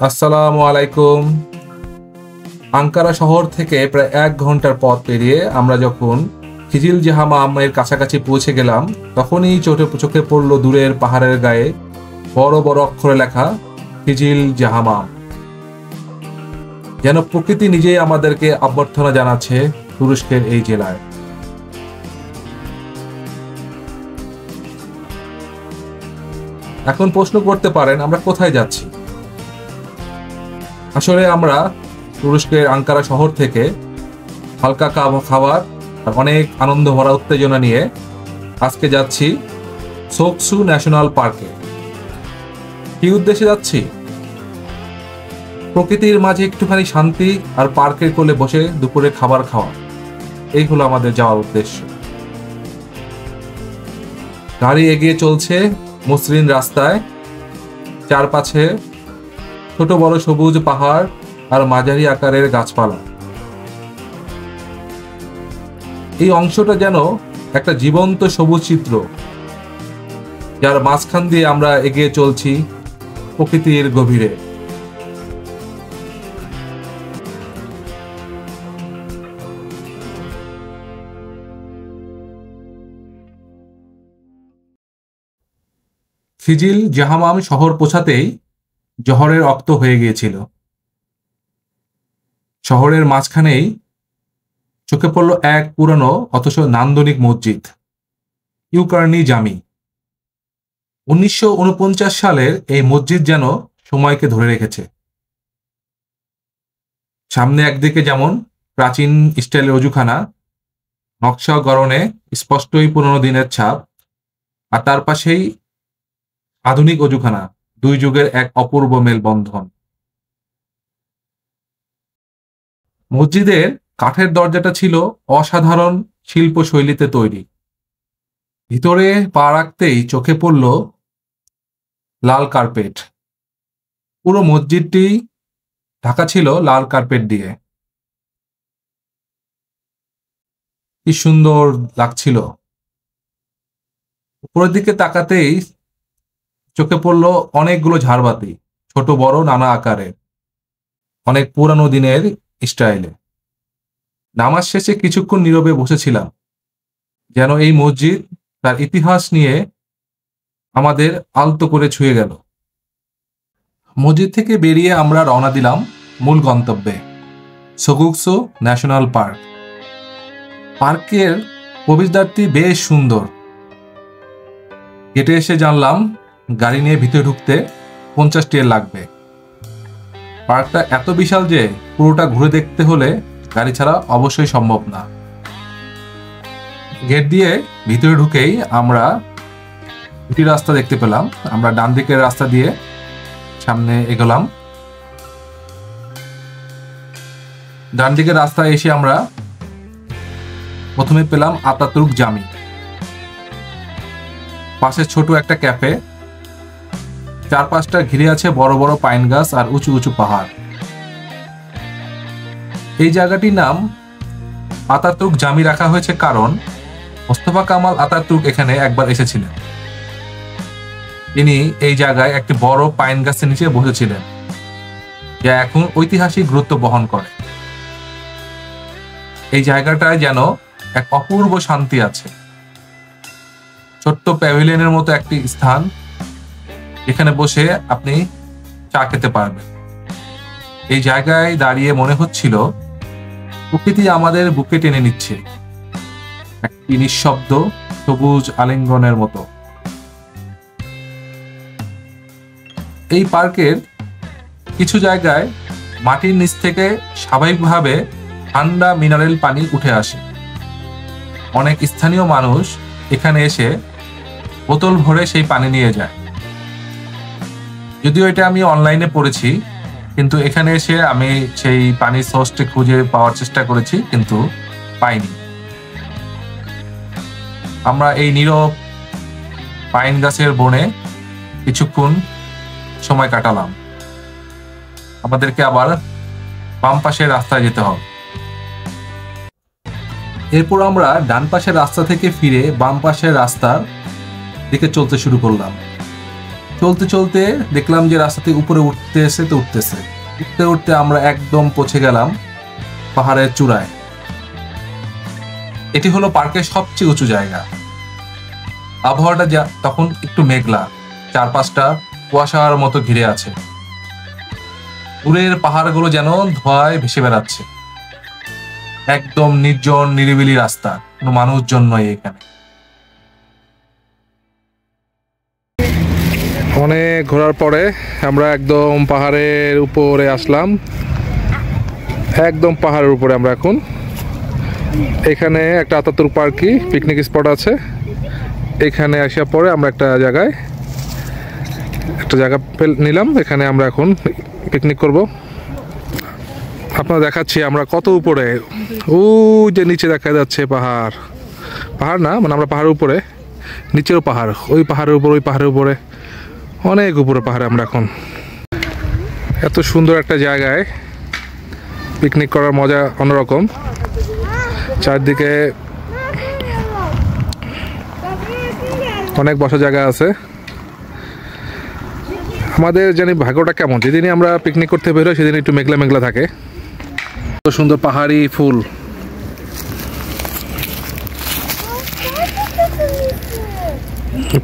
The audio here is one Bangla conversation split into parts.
আসসালামু আলাইকুম। আঙ্কারা শহর থেকে প্রায় 1 ঘন্টার পথ পেরিয়ে আমরা যখন খিজিল জাহামামের কাছাকাছি পৌঁছে গেলাম, তখনই চোখে পড়ল দূরের পাহাড়ের গায়ে বড় বড় অক্ষরে লেখা খিজিল জাহামাম। যেন প্রকৃতি নিজেই আমাদেরকে অভ্যর্থনা জানাচ্ছে তুরস্কের এই জেলায়। এখন প্রশ্ন করতে পারেন, আমরা কোথায় যাচ্ছি? আসলে আমরা তুরস্কের আঙ্কারা শহর থেকে হালকা খাবার আর অনেক আনন্দ ভরা উত্তেজনা নিয়ে আজকে যাচ্ছি সোকসু ন্যাশনাল পার্কে। কি উদ্দেশ্যে যাচ্ছি? প্রকৃতির মাঝে একটুখানি শান্তি আর পার্কের কোলে বসে দুপুরে খাবার খাওয়া, এই হলো আমাদের যাওয়ার উদ্দেশ্য। গাড়ি এগিয়ে চলছে মসৃণ রাস্তায়, চারপাশে ছোট বড় সবুজ পাহাড় আর মাঝারি আকারের গাছপালা। এই অংশটা যেন একটা জীবন্ত সবুজ চিত্র, যার মাঝখান দিয়ে আমরা এগিয়ে চলছি প্রকৃতির গভীরে। খিজিল জাহামাম শহর পৌঁছাতেই জহরের রক্ত হয়ে গিয়েছিল। শহরের মাঝখানেই চোখে পড়ল এক পুরনো অথচ নান্দনিক মসজিদ, ইউকার্নি জামি। 1949 সালের এই মসজিদ যেন সময়কে ধরে রেখেছে। সামনে একদিকে যেমন প্রাচীন স্টাইলের অজুখানা, নকশা গড়নে স্পষ্টই পুরনো দিনের ছাপ, আর তার পাশেই আধুনিক অজুখানা, দুই যুগের এক অপূর্ব মেলবন্ধন। মসজিদের কাঠের দরজাটা ছিল অসাধারণ শিল্পশৈলীতে তৈরি। ভিতরে পা রাখতেই চোখে পড়ল লাল কার্পেট। পুরো মসজিদটি ঢাকা ছিল লাল কার্পেট দিয়ে। কি সুন্দর লাগছিল। উপরের দিকে তাকাতেই চোখে পড়ল অনেকগুলো ঝাড়বাতি, ছোট বড় নানা আকারের, অনেক পুরানো দিনের স্টাইলে। নামাজ শেষে কিছুক্ষণ নীরবে বসেছিলাম, যেন এই মসজিদ তার ইতিহাস নিয়ে আমাদের আলতো করে ছুঁয়ে গেল। মসজিদ থেকে বেরিয়ে আমরা রওনা দিলাম মূল গন্তব্যে, সোকসু ন্যাশনাল পার্ক। পার্কের প্রবেশদ্বারটি বেশ সুন্দর। গেটে এসে জানলাম গাড়ি নিয়ে ভিতরে ঢুকতে 50 টাকা লাগবে। পার্কটা এত বিশাল যে পুরোটা ঘুরে দেখতে হলে গাড়ি ছাড়া অবশ্যই সম্ভব না। গেট দিয়ে ভিতরে ঢুকেই আমরা দুটি রাস্তা দেখতে পেলাম। আমরা ডান দিকের রাস্তা দিয়ে সামনে এগোলাম। ডান দিকের রাস্তায় এসে আমরা প্রথমে পেলাম আতাতুর্ক জামি। পাশে ছোট একটা ক্যাফে, চারপাশটা ঘিরে আছে বড় বড় পাইন গাছ আর উঁচু উঁচু পাহাড়। এই জায়গাটির নাম আতাতুর্ক জামি রাখা হয়েছে কারণ মোস্তফা কামাল আতাতুর্ক এখানে একবার এসেছিলেন। তিনি এই জায়গায় একটি বড় পাইন গাছের নিচে বসেছিলেন, যা এখন ঐতিহাসিক গুরুত্ব বহন করে। এই জায়গাটায় যেন এক অপূর্ব শান্তি আছে। ছোট্ট প্যাভিলিয়নের মতো একটি স্থান, এখানে বসে আপনি চা খেতে পারবেন। এই জায়গায় দাঁড়িয়ে মনে হচ্ছিল প্রকৃতি আমাদের বুকে টেনে নিচ্ছে, একটি নিঃশব্দ সবুজ আলিঙ্গনের মতো। এই পার্কের কিছু জায়গায় মাটির নিচ থেকে স্বাভাবিকভাবে ঠান্ডা মিনারেল পানি উঠে আসে। অনেক স্থানীয় মানুষ এখানে এসে বোতল ভরে সেই পানি নিয়ে যায়। যদিও এটা আমি অনলাইনে পড়েছি, কিন্তু এখানে এসে আমি সেই পানির সোর্সটি খুঁজে পাওয়ার চেষ্টা করেছি, কিন্তু পাইনি। আমরা এই নীরব পাইন গাছের বনে কিছুক্ষণ সময় কাটালাম। আমাদেরকে আবার বাম পাশের রাস্তায় যেতে হবে। এরপর আমরা ডান পাশের রাস্তা থেকে ফিরে বাম পাশের রাস্তার দিকে চলতে শুরু করলাম। চলতে চলতে দেখলাম যে রাস্তাতে উপরে উঠতেছে উঠতে উঠতে আমরা একদম পৌঁছে গেলাম পাহাড়ের চূড়ায়। এটি হলো পার্কের সবচেয়ে উঁচু জায়গা। আবহাওয়াটা তখন একটু মেঘলা, চারপাশটা কুয়াশার মতো ঘিরে আছে। দূরের পাহাড়গুলো যেন ধোঁয়ায় ভেসে বেড়াচ্ছে। একদম নির্জন নিরিবিলি রাস্তা, কোনো মানুষজন নয় এখানে। অনেক ঘোরার পরে আমরা একদম পাহাড়ের উপরে আসলাম। একদম পাহাড়ের উপরে আমরা এখন। এখানে একটা আতাতুর্ক পার্কি পিকনিক স্পট আছে। এখানে আসার পরে আমরা একটা জায়গা নিলাম। এখানে আমরা এখন পিকনিক করব। আপনারা দেখাচ্ছি আমরা কত উপরে। যে নিচে দেখা যাচ্ছে পাহাড় না, মানে আমরা পাহাড়ের উপরে, নিচেও পাহাড়, ওই পাহাড়ের উপরে অনেক উপরে পাহাড়ে আমরা এখন। এত সুন্দর একটা জায়গায় পিকনিক করার মজা অন্যরকম। চারদিকে অনেক বসার জায়গা আছে। আমাদের জানি ভাগ্যটা কেমন, যেদিনই আমরা পিকনিক করতে বেরোই সেদিন একটু মেঘলা মেঘলা থাকে। কত সুন্দর পাহাড়ি ফুল।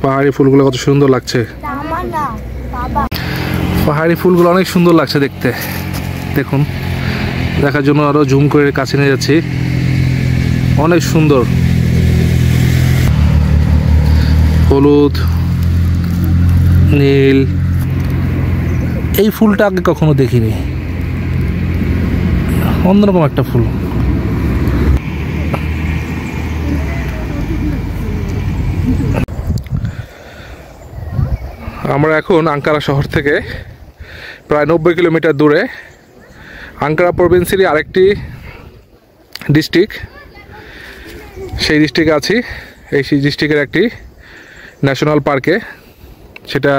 পাহাড়ি ফুলগুলো কত সুন্দর লাগছে। পাহাড়ি ফুলগুলো অনেক সুন্দর লাগছে দেখতে। দেখুন, দেখার জন্য আরো জুম করে কাছে নিয়ে যাচ্ছি। অনেক সুন্দর, হলুদ, নীল। এই ফুলটা আগে কখনো দেখিনি, অন্যরকম একটা ফুল। আমরা এখন আঙ্কারা শহর থেকে প্রায় 90 কিলোমিটার দূরে আঙ্কারা প্রভিন্সেরই আরেকটি ডিস্ট্রিক্ট, সেই ডিস্ট্রিক্টে আছি। এই ডিস্ট্রিক্টের একটি ন্যাশনাল পার্কে। সেটা,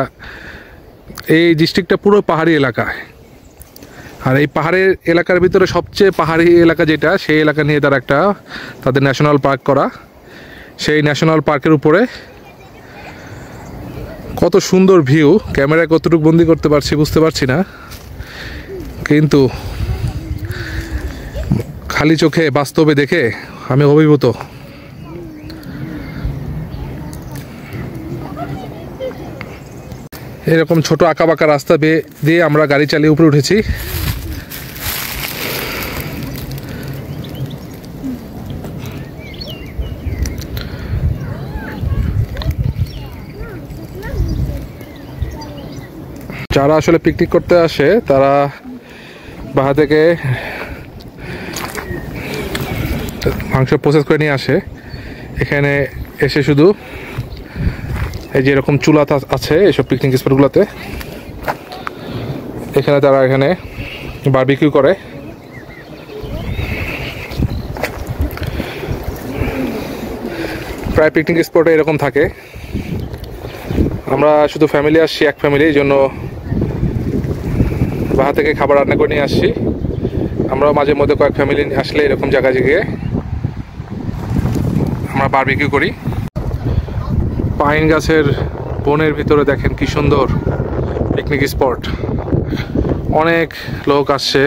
এই ডিস্ট্রিক্টটা পুরো পাহাড়ি এলাকা। আর এই পাহাড়ের এলাকার ভিতরে সবচেয়ে পাহাড়ি এলাকা যেটা, সেই এলাকা নিয়ে তাদের ন্যাশনাল পার্ক করা। সেই ন্যাশনাল পার্কের উপরে কত সুন্দর ভিউ। ক্যামেরায় কতটুকু বন্দি করতে পারছি বুঝতে পারছি না, কিন্তু খালি চোখে বাস্তবে দেখে আমি অভিভূত। এরকম ছোট আঁকাবাঁকা রাস্তা দিয়ে আমরা গাড়ি চালিয়ে উপরে উঠেছি। যারা আসলে পিকনিক করতে আসে তারা বাহা থেকে মাংস প্রসেস করে নিয়ে আসে। এখানে এসে শুধু এই যে এরকম চুলা আছে এইসব পিকনিক স্পটগুলোতে, এখানে তারা এখানে বারবিকিউ করে। প্রায় পিকনিক স্পটে এরকম থাকে। আমরা শুধু ফ্যামিলি আসছি, এক ফ্যামিলি, এই জন্য বাহা থেকে খাবার রান্না করে নিয়ে আসছি। আমরাও মাঝে মধ্যে কয়েক ফ্যামিলি আসলে এরকম জায়গায় গিয়ে আমরা বারবিকিউ করি। পাইন গাছের বনের ভিতরে দেখেন কি সুন্দর পিকনিক স্পট। অনেক লোক আসছে।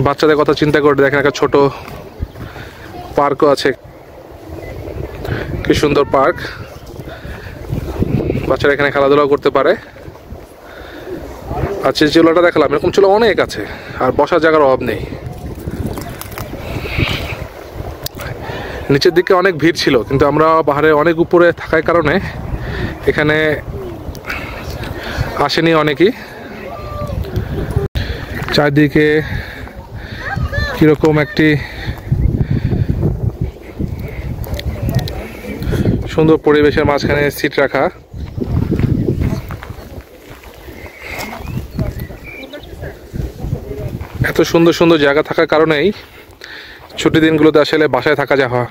বাচ্চাদের কথা চিন্তা করে দেখেন, একটা ছোট পার্কও আছে। কি সুন্দর পার্ক, বাচ্চারা এখানে খেলাধুলাও করতে পারে। আর যে চুলাটা দেখালাম, এরকম চুলা অনেক আছে, আর বসার জায়গার অভাব নেই। নিচের দিকে অনেক ভিড় ছিল, কিন্তু আমরা পাহাড়ে অনেক উপরে থাকার কারণে এখানে আসেনি অনেকেই। চারদিকে কিরকম একটি সুন্দর পরিবেশের মাঝখানে সিট রাখা। এত সুন্দর সুন্দর জায়গা থাকার কারণেই ছুটির দিনগুলোতে আসলে বাসায় থাকা যাওয়া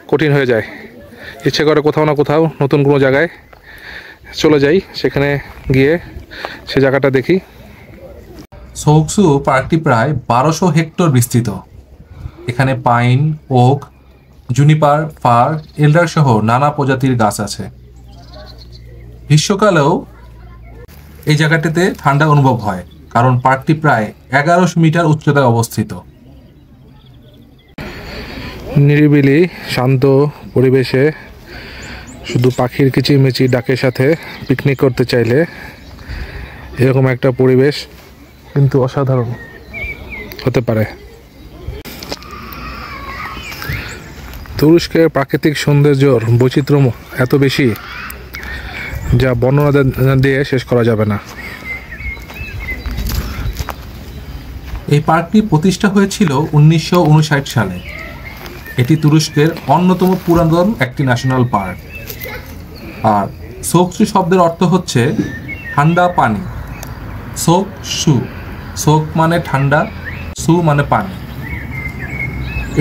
কঠিন হয়ে যায়। ইচ্ছে করে কোথাও না কোথাও নতুন কোনো জায়গায় চলে যাই, সেখানে গিয়ে সে জায়গাটা দেখি। সোকসু পার্কটি প্রায় 1200 হেক্টর বিস্তৃত। এখানে pine, oak, juniper, fir, alder সহ নানা প্রজাতির গাছ আছে। গ্রীষ্মকালেও এই জায়গাটিতে ঠান্ডা অনুভব হয়, কারণ পার্কটি প্রায় 1100 মিটার উচ্চতায় অবস্থিত। নিরিবিলি শান্ত পরিবেশে শুধু পাখির কিচিরমিচির ডাকের সাথে পিকনিক করতে চাইলে এরকম একটা পরিবেশ কিন্তু অসাধারণ হতে পারে। তুরস্কের প্রাকৃতিক সৌন্দর্যর বৈচিত্র্য এত বেশি যা বর্ণনা দিয়ে শেষ করা যাবে না। এই পার্কটি প্রতিষ্ঠা হয়েছিল 1959 সালে। এটি তুরস্কের অন্যতম পুরাতন একটি ন্যাশনাল পার্ক। আর সোকসু শব্দের অর্থ হচ্ছে ঠান্ডা পানি। সোক সু, সোক মানে ঠান্ডা, সু মানে পানি।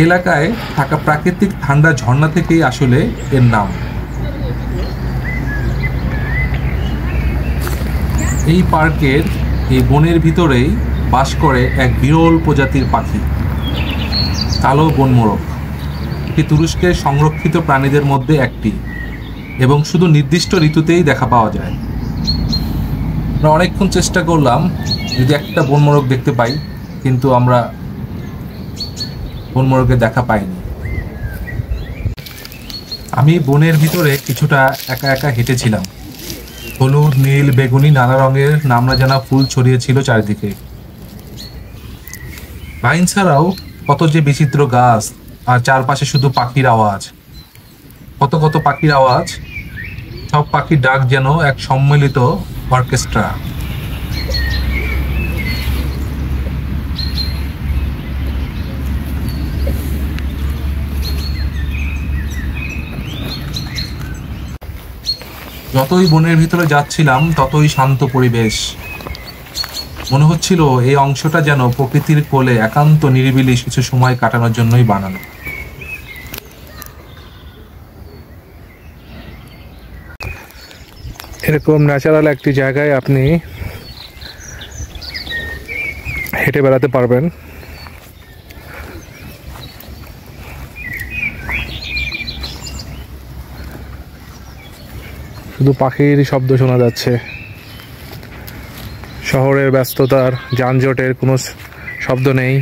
এলাকায় থাকা প্রাকৃতিক ঠান্ডা ঝর্ণা থেকেই আসলে এর নাম। এই পার্কের এই বনের ভিতরেই বাস করে এক বিরল প্রজাতির পাখি, কালো বনমোরগ। এটি তুরস্কের সংরক্ষিত প্রাণীদের মধ্যে একটি এবং শুধু নির্দিষ্ট ঋতুতেই দেখা পাওয়া যায়। আমরা অনেকক্ষণ চেষ্টা করলাম যদি একটা বনমোরগ দেখতে পাই, কিন্তু আমরা বনমোরগের দেখা পাইনি। আমি বনের ভিতরে কিছুটা একা একা হেঁটেছিলাম। হলুদ, নীল, বেগুনি নানা রঙের নামনা জানা ফুল ছড়িয়েছিল চারিদিকে। বাইন ছাড়াও কত যে বিচিত্র গাছ, আর চারপাশে শুধু পাখির আওয়াজ, কত কত পাখির আওয়াজ। সব পাখির ডাক যেন এক সম্মিলিত অর্কেস্ট্রা। যতই বনের ভিতরে যাচ্ছিলাম ততই শান্ত পরিবেশ। মনে হচ্ছিল এই অংশটা যেন প্রকৃতির কোলে একান্ত নিরিবিলি কিছু সময় কাটানোর জন্যই বানানো। এরকম ন্যাচারাল একটি জায়গায় আপনি হেঁটে বেড়াতে পারবেন। শুধু পাখির শব্দ শোনা যাচ্ছে। শহরের ব্যস্ততার যানজটের কোনো শব্দ নেই,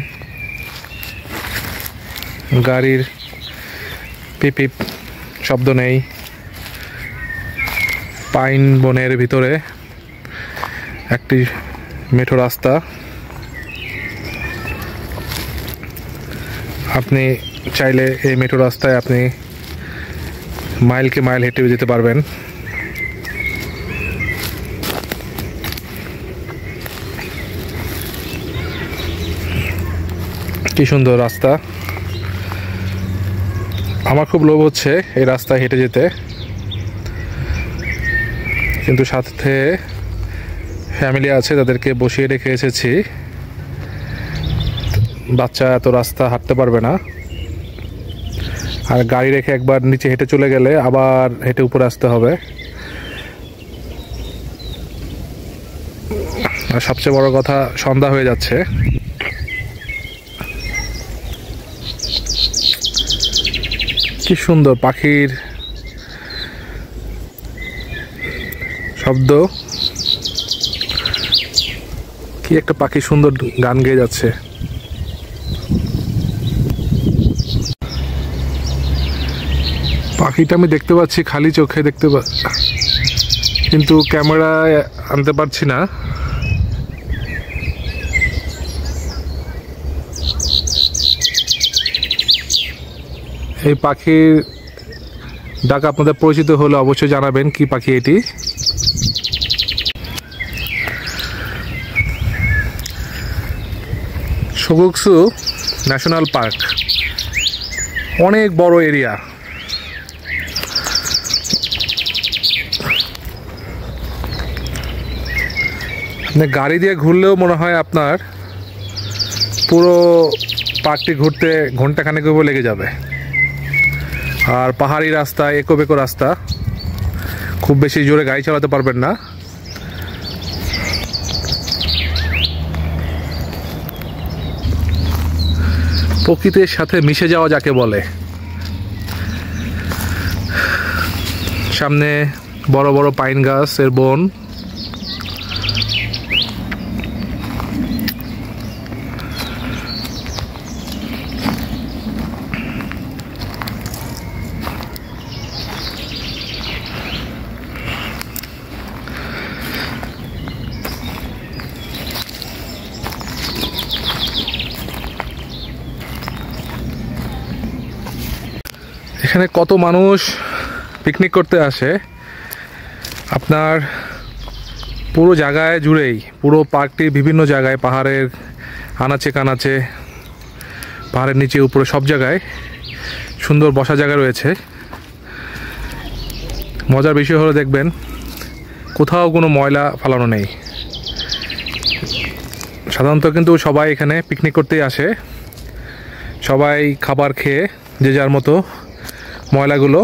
গাড়ির পিপিপ শব্দ নেই। পাইন বনের ভিতরে একটি মেঠো রাস্তা। আপনি চাইলে এই মেঠো রাস্তায় আপনি মাইলকে মাইল হেঁটে যেতে পারবেন। কি সুন্দর রাস্তা! আমার খুব লোভ হচ্ছে এই রাস্তায় হেঁটে যেতে, কিন্তু সাথে ফ্যামিলি আছে, তাদেরকে বসিয়ে রেখে এসেছি। বাচ্চা এত রাস্তা হাঁটতে পারবে না, আর গাড়ি রেখে একবার নিচে হেঁটে চলে গেলে আবার হেঁটে উপরে আসতে হবে। আর সবচেয়ে বড় কথা, সন্ধ্যা হয়ে যাচ্ছে। কি সুন্দর পাখির শব্দ! কি একটা পাখি সুন্দর গান গেয়ে যাচ্ছে। পাখিটা আমি দেখতে পাচ্ছি, খালি চোখে দেখতে পাচ্ছি, কিন্তু ক্যামেরায় আনতে পারছি না। এই পাখির ডাক আপনাদের পরিচিত হলে অবশ্যই জানাবেন কি পাখি এটি। সোগোকসু ন্যাশনাল পার্ক অনেক বড় এরিয়া। আপনি গাড়ি দিয়ে ঘুরলেও মনে হয় আপনার পুরো পার্কটি ঘুরতে ঘন্টাখানেক লেগে যাবে। আর পাহাড়ি রাস্তা, একো বেকো রাস্তা, খুব বেশি জোরে গাড়ি চালাতে পারবেন না। প্রকৃতির সাথে মিশে যাওয়া যাকে বলে। সামনে বড় বড় পাইন গাছের বন। এখানে কত মানুষ পিকনিক করতে আসে, আপনার পুরো জায়গায় জুড়েই, পুরো পার্কটির বিভিন্ন জায়গায়, পাহাড়ের আনাচে কানাচে, পাহাড়ের নিচে উপরে সব জায়গায় সুন্দর বসার জায়গা রয়েছে। মজার বিষয় হলো দেখবেন কোথাও কোনো ময়লা ফেলানো নেই। সাধারণত কিন্তু সবাই এখানে পিকনিক করতেই আসে, সবাই খাবার খেয়ে যে যার মতো ময়লাগুলো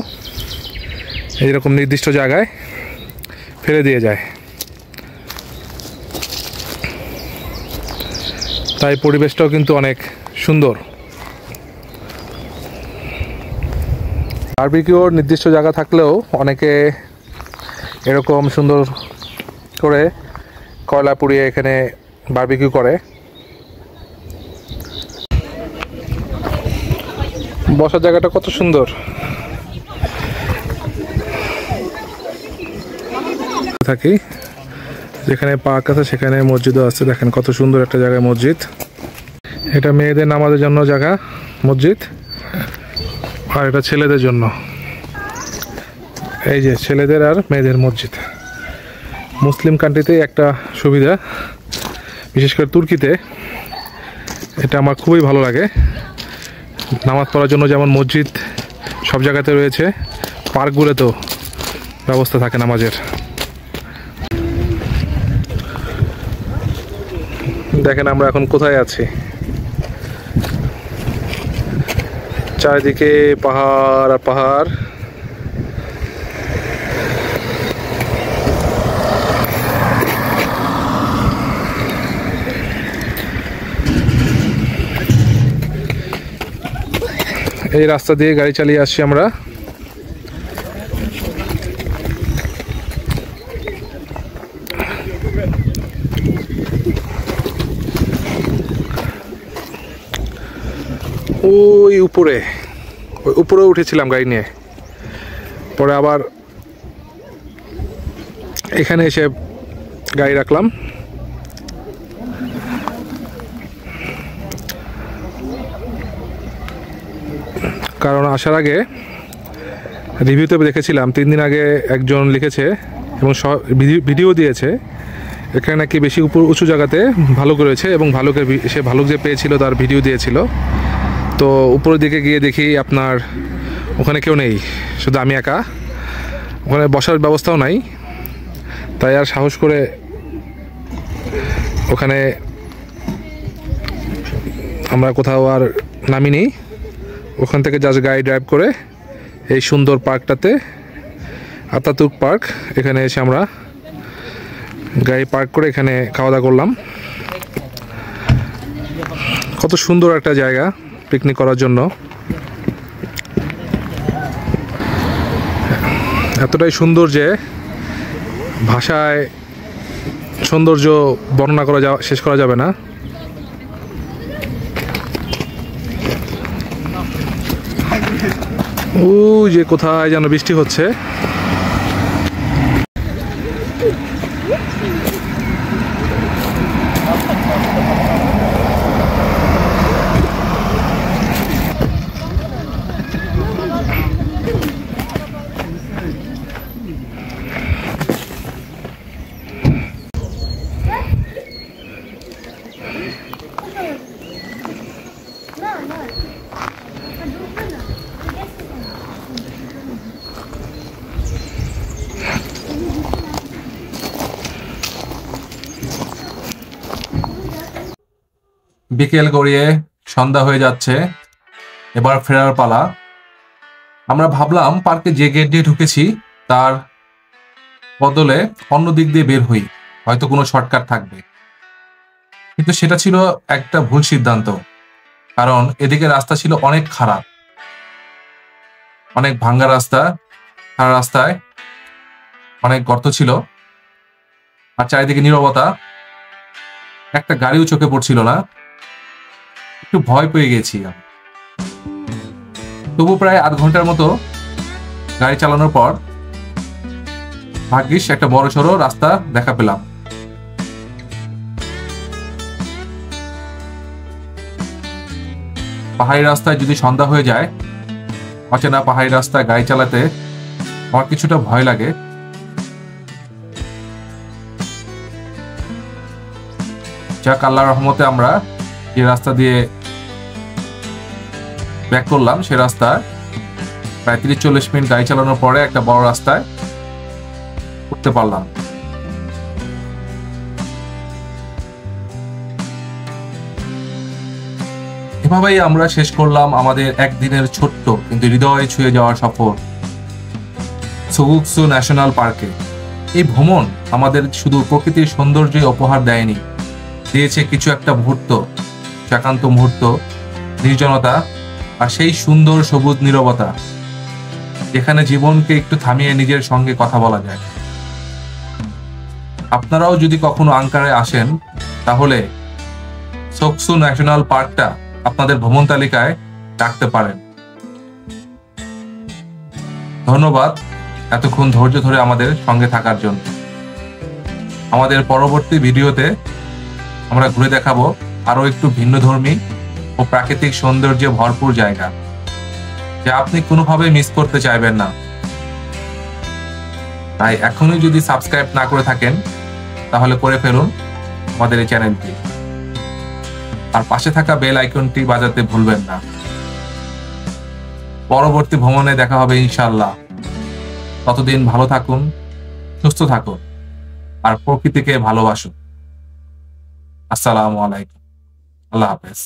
এইরকম নির্দিষ্ট জায়গায় ফেলে দিয়ে যায়। তাই পরিবেশটাও কিন্তু অনেক সুন্দর। বারবিকিউর নির্দিষ্ট জায়গা থাকলেও অনেকে এরকম সুন্দর করে কয়লা পুড়িয়ে এখানে বারবিকিউ করে। বসার জায়গাটা কত সুন্দর। থাকি যেখানে পার্ক আছে সেখানে মসজিদও আছে। দেখেন কত সুন্দর একটা জায়গায় মসজিদ। এটা মেয়েদের নামাজের জন্য জায়গা মসজিদ, আর এটা ছেলেদের জন্য। এই যে ছেলেদের আর মেয়েদের মসজিদ। মুসলিম কান্ট্রিতে একটা সুবিধা, বিশেষ করে তুর্কিতে, এটা আমার খুবই ভালো লাগে। নামাজ পড়ার জন্য যেমন মসজিদ সব জায়গাতে রয়েছে, পার্কগুলোতেও ব্যবস্থা থাকে নামাজের। দেখেন আমরা এখন কোথায় আছি, চারিদিকে পাহাড় আর পাহাড়। এই রাস্তা দিয়ে গাড়ি চালিয়ে আসছি আমরা। ওই উপরে উঠেছিলাম গাড়ি নিয়ে, পরে আবার এখানে এসে গাড়ি রাখলাম। কারণ আসার আগে রিভিউতে দেখেছিলাম 3 দিন আগে একজন লিখেছে এবং ভিডিও দিয়েছে এখানে নাকি বেশি উঁচু জায়গাতে ভালুক রয়েছে, এবং সে ভালুক যে পেয়েছিল তার ভিডিও দিয়েছিল। তো উপরের দিকে গিয়ে দেখি আপনার ওখানে কেউ নেই, শুধু আমি একা, ওখানে বসার ব্যবস্থাও নাই। তাই আর সাহস করে ওখানে আমরা কোথাও আর নামিনি। ওখান থেকে জাস্ট গাড়ি ড্রাইভ করে এই সুন্দর পার্কটাতে, আতাতুর্ক পার্ক, এখানে এসে আমরা গাড়ি পার্ক করে এখানে খাওয়া দাওয়া করলাম। কত সুন্দর একটা জায়গা পিকনিক করার জন্য, এতটাই সুন্দর যে ভাষায় সৌন্দর্য বর্ণনা করা শেষ করা যাবে না। ওই যে কোথায় যেন বৃষ্টি হচ্ছে। বিকেল গড়িয়ে সন্ধ্যা হয়ে যাচ্ছে, এবার ফেরার পালা। আমরা ভাবলাম পার্কে যে গেট দিয়ে ঢুকেছি তার বদলে অন্য দিক দিয়ে বের হই, হয়তো কোনো শর্টকাট থাকবে। কিন্তু সেটা ছিল একটা ভুল সিদ্ধান্ত, কারণ এদিকে রাস্তা ছিল অনেক খারাপ, অনেক ভাঙ্গা রাস্তা। খারাপ রাস্তায় অনেক গর্ত ছিল, আর চারিদিকে নীরবতা। একটা গাড়িও চোখে পড়ছিল না। একটু ভয় পেয়ে গেছি। তবু প্রায় আধ ঘন্টার মতো গাড়ি চালানোর পর ভাগ্যিস একটা বড়সড় রাস্তা দেখা পেলাম। পাহাড়ি রাস্তায় যদি সন্ধ্যা হয়ে যায়, অচেনা পাহাড়ি রাস্তায় গাড়ি চালাতে আমার কিছুটা ভয় লাগে। যাক, আল্লাহর রহমতে আমরা যে রাস্তা দিয়ে ব্যাক করলাম সে রাস্তা প্রায় 30-40 মিনিট গাড়ি চালানোর পরে একটা বড় রাস্তায় উঠতে পারলাম। এভাবেই আমরা শেষ করলাম আমাদের একদিনের ছোট্ট কিন্তু হৃদয় ছুঁয়ে যাওয়ার সফর সুগুকসু ন্যাশনাল পার্কে। এই ভ্রমণ আমাদের শুধু প্রকৃতির সৌন্দর্য উপহার দেয়নি, দিয়েছে কিছু একটা মুহূর্ত, একান্ত মুহূর্ত, নির্জনতা আর সেই সুন্দর সবুজ নীরবতা যেখানে জীবনকে একটু থামিয়ে নিজের সঙ্গে কথা বলা যায়। আপনারাও যদি কখনো আঙ্কারে আসেন তাহলে সোকসু ন্যাশনাল পার্কটা আপনাদের ভ্রমণ তালিকায় রাখতে পারেন। ধন্যবাদ এতক্ষণ ধৈর্য ধরে আমাদের সঙ্গে থাকার জন্য। আমাদের পরবর্তী ভিডিওতে আমরা ঘুরে দেখাবো আরো একটু ভিন্নধর্মী ও প্রাকৃতিক সৌন্দর্যে ভরপুর জায়গা যা আপনি কোনোভাবে মিস করতে চাইবেন না। তাই এখনই যদি সাবস্ক্রাইব না করে থাকেন তাহলে করে ফেলুন আমাদের এই চ্যানেলটি, আর পাশে থাকা বেল আইকনটি বাজাতে ভুলবেন না। পরবর্তী ভ্রমণে দেখা হবে ইনশাআল্লাহ। ততদিন ভালো থাকুন, সুস্থ থাকুন আর প্রকৃতিকে ভালোবাসুন। আসসালামু আলাইকুম, আল্লাহ হাফেজ।